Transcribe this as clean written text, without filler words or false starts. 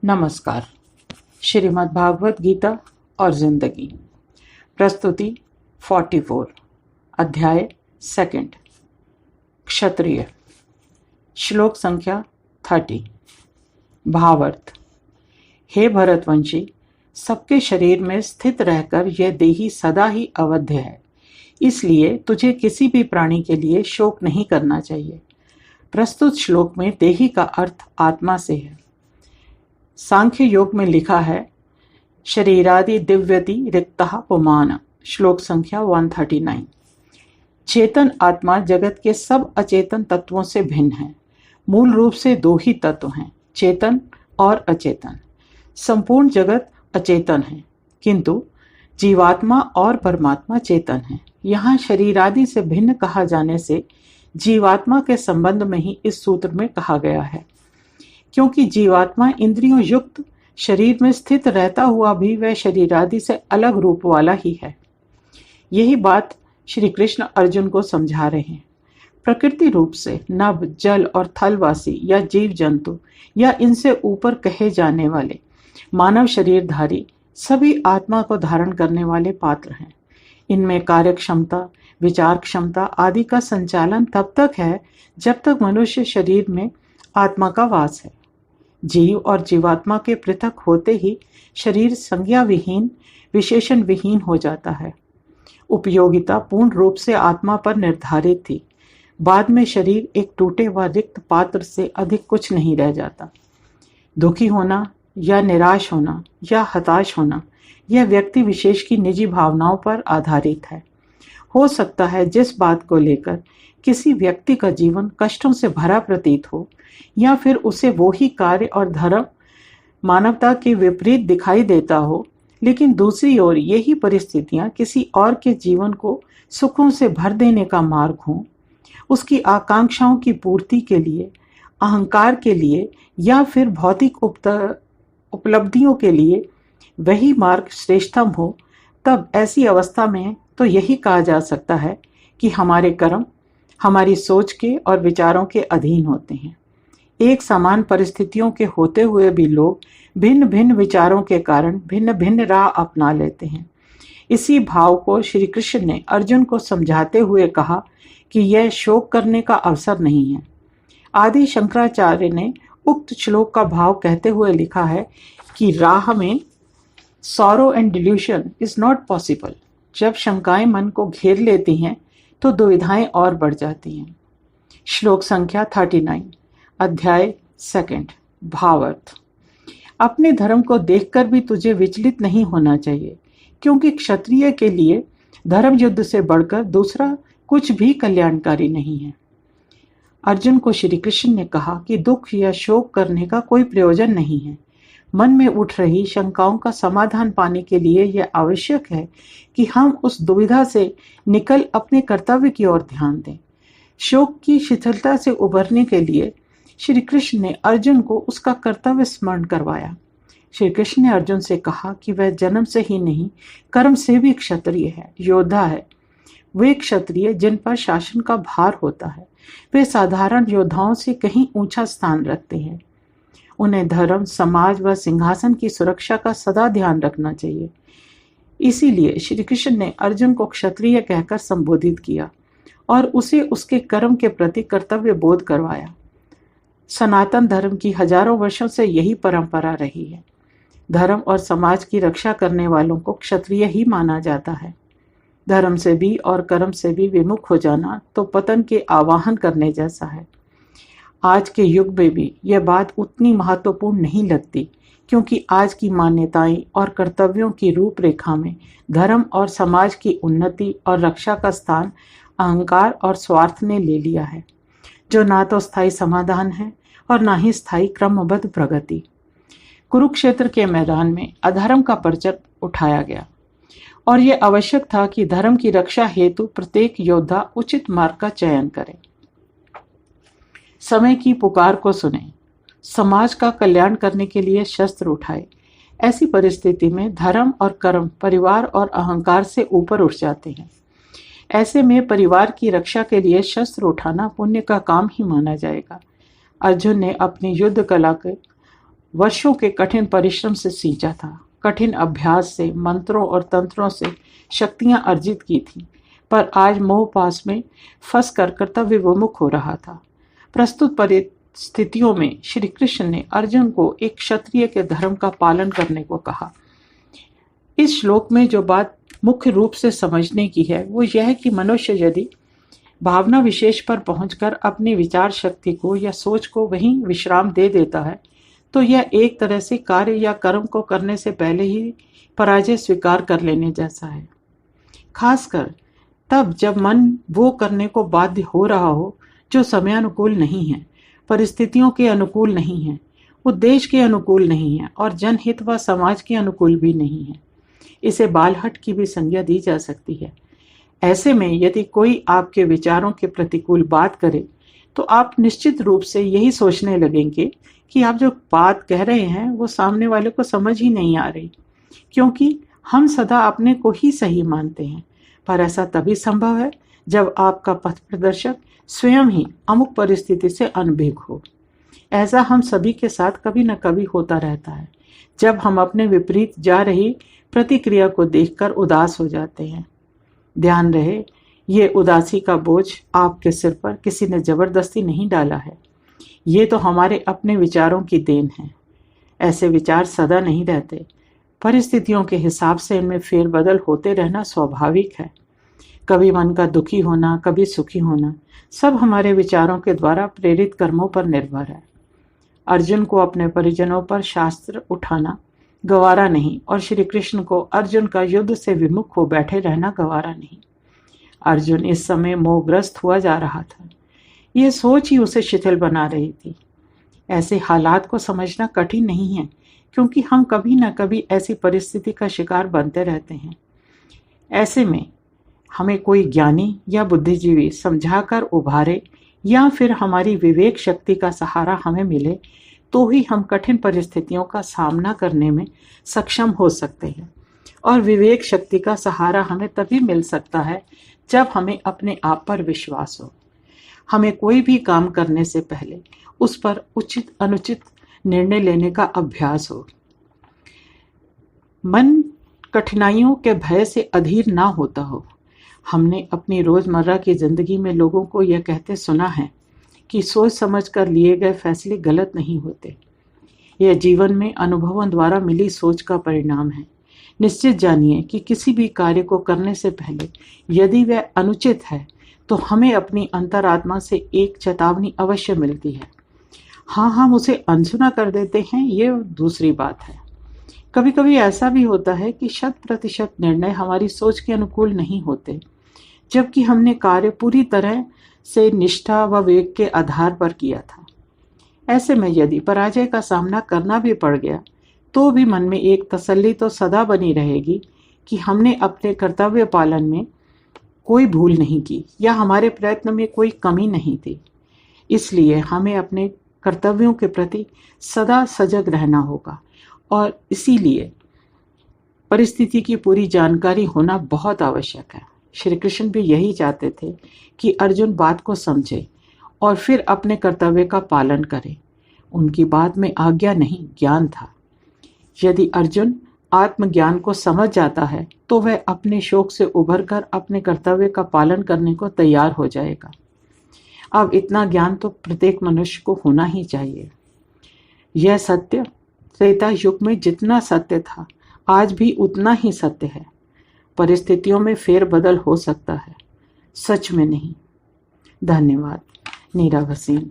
नमस्कार। श्रीमद् भागवत गीता और जिंदगी, प्रस्तुति 44, अध्याय 2, क्षत्रिय, श्लोक संख्या 30। भावार्थ। हे भरतवंशी, सबके शरीर में स्थित रहकर यह देही सदा ही अवध्य है, इसलिए तुझे किसी भी प्राणी के लिए शोक नहीं करना चाहिए। प्रस्तुत श्लोक में देही का अर्थ आत्मा से है। सांख्य योग में लिखा है, शरीरादि दिव्यति रिक्तः पुमान, श्लोक संख्या 139। चेतन आत्मा जगत के सब अचेतन तत्वों से भिन्न है। मूल रूप से दो ही तत्व हैं, चेतन और अचेतन। संपूर्ण जगत अचेतन है, किंतु जीवात्मा और परमात्मा चेतन है। यहाँ शरीरादि से भिन्न कहा जाने से जीवात्मा के संबंध में ही इस सूत्र में कहा गया है, क्योंकि जीवात्मा इंद्रियों युक्त शरीर में स्थित रहता हुआ भी वह शरीरादि से अलग रूप वाला ही है। यही बात श्री कृष्ण अर्जुन को समझा रहे हैं। प्रकृति रूप से नभ, जल और थलवासी या जीव जंतु या इनसे ऊपर कहे जाने वाले मानव शरीरधारी सभी आत्मा को धारण करने वाले पात्र हैं। इनमें कार्य क्षमता, विचार क्षमता आदि का संचालन तब तक है जब तक मनुष्य शरीर में आत्मा का वास है। जीव और जीवात्मा के पृथक होते ही शरीर संज्ञा विहीन, विशेषण विहीन हो जाता है। उपयोगिता पूर्ण रूप से आत्मा पर निर्धारित थी। बाद में शरीर एक टूटे व रिक्त पात्र से अधिक कुछ नहीं रह जाता। दुखी होना या निराश होना या हताश होना यह व्यक्ति विशेष की निजी भावनाओं पर आधारित है। हो सकता है जिस बात को लेकर किसी व्यक्ति का जीवन कष्टों से भरा प्रतीत हो, या फिर उसे वो ही कार्य और धर्म मानवता के विपरीत दिखाई देता हो, लेकिन दूसरी ओर यही परिस्थितियां किसी और के जीवन को सुखों से भर देने का मार्ग हो, उसकी आकांक्षाओं की पूर्ति के लिए, अहंकार के लिए या फिर भौतिक उपलब्धियों के लिए वही मार्ग श्रेष्ठतम हो, तब ऐसी अवस्था में तो यही कहा जा सकता है कि हमारे कर्म हमारी सोच के और विचारों के अधीन होते हैं। एक समान परिस्थितियों के होते हुए भी लोग भिन्न भिन्न विचारों के कारण भिन्न भिन्न राह अपना लेते हैं। इसी भाव को श्री कृष्ण ने अर्जुन को समझाते हुए कहा कि यह शोक करने का अवसर नहीं है। आदि शंकराचार्य ने उक्त श्लोक का भाव कहते हुए लिखा है कि राह में sorrow and delusion is not possible. जब शंकाएं मन को घेर लेती हैं तो दुविधाएं और बढ़ जाती हैं। श्लोक संख्या 39, अध्याय 2, भावार्थ। अपने धर्म को देखकर भी तुझे विचलित नहीं होना चाहिए, क्योंकि क्षत्रिय के लिए धर्म युद्ध से बढ़कर दूसरा कुछ भी कल्याणकारी नहीं है। अर्जुन को श्री कृष्ण ने कहा कि दुख या शोक करने का कोई प्रयोजन नहीं है। मन में उठ रही शंकाओं का समाधान पाने के लिए यह आवश्यक है कि हम उस दुविधा से निकल अपने कर्तव्य की ओर ध्यान दें। शोक की शिथिलता से उबरने के लिए श्री कृष्ण ने अर्जुन को उसका कर्तव्य स्मरण करवाया। श्री कृष्ण ने अर्जुन से कहा कि वह जन्म से ही नहीं, कर्म से भी क्षत्रिय है, योद्धा है। वे क्षत्रिय जिन पर शासन का भार होता है, वे साधारण योद्धाओं से कहीं ऊंचा स्थान रखते हैं। उन्हें धर्म, समाज व सिंहासन की सुरक्षा का सदा ध्यान रखना चाहिए। इसीलिए श्री कृष्ण ने अर्जुन को क्षत्रिय कहकर संबोधित किया और उसे उसके कर्म के प्रति कर्तव्य बोध करवाया। सनातन धर्म की हजारों वर्षों से यही परंपरा रही है। धर्म और समाज की रक्षा करने वालों को क्षत्रिय ही माना जाता है। धर्म से भी और कर्म से भी विमुख हो जाना तो पतन के आवाहन करने जैसा है। आज के युग में भी यह बात उतनी महत्वपूर्ण नहीं लगती, क्योंकि आज की मान्यताएं और कर्तव्यों की रूपरेखा में धर्म और समाज की उन्नति और रक्षा का स्थान अहंकार और स्वार्थ ने ले लिया है, जो ना तो स्थायी समाधान है और ना ही स्थायी क्रमबद्ध प्रगति। कुरुक्षेत्र के मैदान में अधर्म का परचम उठाया गया और यह आवश्यक था कि धर्म की रक्षा हेतु प्रत्येक योद्धा उचित मार्ग का चयन करे, समय की पुकार को सुने, समाज का कल्याण करने के लिए शस्त्र उठाए। ऐसी परिस्थिति में धर्म और कर्म परिवार और अहंकार से ऊपर उठ जाते हैं। ऐसे में परिवार की रक्षा के लिए शस्त्र उठाना पुण्य का काम ही माना जाएगा। अर्जुन ने अपनी युद्ध कला के वर्षों के कठिन परिश्रम से सींचा था, कठिन अभ्यास से, मंत्रों और तंत्रों से शक्तियां अर्जित की थी, पर आज मोह पास में फंस कर कर्तव्य विमुख हो रहा था। प्रस्तुत परिस्थितियों में श्री कृष्ण ने अर्जुन को एक क्षत्रिय के धर्म का पालन करने को कहा। इस श्लोक में जो बात मुख्य रूप से समझने की है वो यह है कि मनुष्य यदि भावना विशेष पर पहुंचकर अपनी विचार शक्ति को या सोच को वहीं विश्राम दे देता है तो यह एक तरह से कार्य या कर्म को करने से पहले ही पराजय स्वीकार कर लेने जैसा है। खासकर तब जब मन वो करने को बाध्य हो रहा हो जो समयानुकूल नहीं है, परिस्थितियों के अनुकूल नहीं है, उद्देश्य के अनुकूल नहीं है और जनहित व समाज के अनुकूल भी नहीं है। इसे बालहट की भी संज्ञा दी जा सकती है। ऐसे में यदि कोई आपके विचारों के प्रतिकूल बात करे तो आप निश्चित रूप से यही सोचने लगेंगे कि आप जो बात कह रहे हैं वो सामने वाले को समझ ही नहीं आ रही, क्योंकि हम सदा अपने को ही सही मानते हैं। पर ऐसा तभी संभव है जब आपका पथ प्रदर्शक स्वयं ही अमुक परिस्थिति से अनभिज्ञ हो। ऐसा हम सभी के साथ कभी न कभी होता रहता है, जब हम अपने विपरीत जा रही प्रतिक्रिया को देखकर उदास हो जाते हैं। ध्यान रहे, ये उदासी का बोझ आपके सिर पर किसी ने जबरदस्ती नहीं डाला है। ये तो हमारे अपने विचारों की देन है। ऐसे विचार सदा नहीं रहते, परिस्थितियों के हिसाब से इनमें फेरबदल होते रहना स्वाभाविक है। कभी मन का दुखी होना, कभी सुखी होना, सब हमारे विचारों के द्वारा प्रेरित कर्मों पर निर्भर है। अर्जुन को अपने परिजनों पर शास्त्र उठाना गवारा नहीं और श्री कृष्ण को अर्जुन का युद्ध से विमुख हो बैठे रहना गवारा नहीं। अर्जुन इस समय मोहग्रस्त हुआ जा रहा था। यह सोच ही उसे शिथिल बना रही थी। ऐसे हालात को समझना कठिन नहीं है, क्योंकि हम कभी न कभी ऐसी परिस्थिति का शिकार बनते रहते हैं। ऐसे में हमें कोई ज्ञानी या बुद्धिजीवी समझाकर उभारे या फिर हमारी विवेक शक्ति का सहारा हमें मिले तो ही हम कठिन परिस्थितियों का सामना करने में सक्षम हो सकते हैं। और विवेक शक्ति का सहारा हमें तभी मिल सकता है जब हमें अपने आप पर विश्वास हो। हमें कोई भी काम करने से पहले उस पर उचित अनुचित निर्णय लेने का अभ्यास हो। मन कठिनाइयों के भय से अधीर ना होता हो। हमने अपनी रोजमर्रा की जिंदगी में लोगों को यह कहते सुना है कि सोच समझकर लिए गए फैसले गलत नहीं होते। यह जीवन में अनुभवों द्वारा मिली सोच का परिणाम है। निश्चित जानिए कि किसी भी कार्य को करने से पहले यदि वह अनुचित है तो हमें अपनी अंतरात्मा से एक चेतावनी अवश्य मिलती है। हाँ, हम उसे अनसुना कर देते हैं, ये दूसरी बात है। कभी कभी ऐसा भी होता है कि 100% निर्णय हमारी सोच के अनुकूल नहीं होते, जबकि हमने कार्य पूरी तरह से निष्ठा व विवेक के आधार पर किया था। ऐसे में यदि पराजय का सामना करना भी पड़ गया तो भी मन में एक तसल्ली तो सदा बनी रहेगी कि हमने अपने कर्तव्य पालन में कोई भूल नहीं की या हमारे प्रयत्न में कोई कमी नहीं थी। इसलिए हमें अपने कर्तव्यों के प्रति सदा सजग रहना होगा और इसीलिए परिस्थिति की पूरी जानकारी होना बहुत आवश्यक है। श्री कृष्ण भी यही चाहते थे कि अर्जुन बात को समझे और फिर अपने कर्तव्य का पालन करे। उनकी बात में आज्ञा नहीं, ज्ञान था। यदि अर्जुन आत्मज्ञान को समझ जाता है तो वह अपने शोक से उभरकर अपने कर्तव्य का पालन करने को तैयार हो जाएगा। अब इतना ज्ञान तो प्रत्येक मनुष्य को होना ही चाहिए। यह सत्य त्रेता युग में जितना सत्य था आज भी उतना ही सत्य है। परिस्थितियों में फेरबदल हो सकता है, सच में नहीं। धन्यवाद। नीरा भसीन।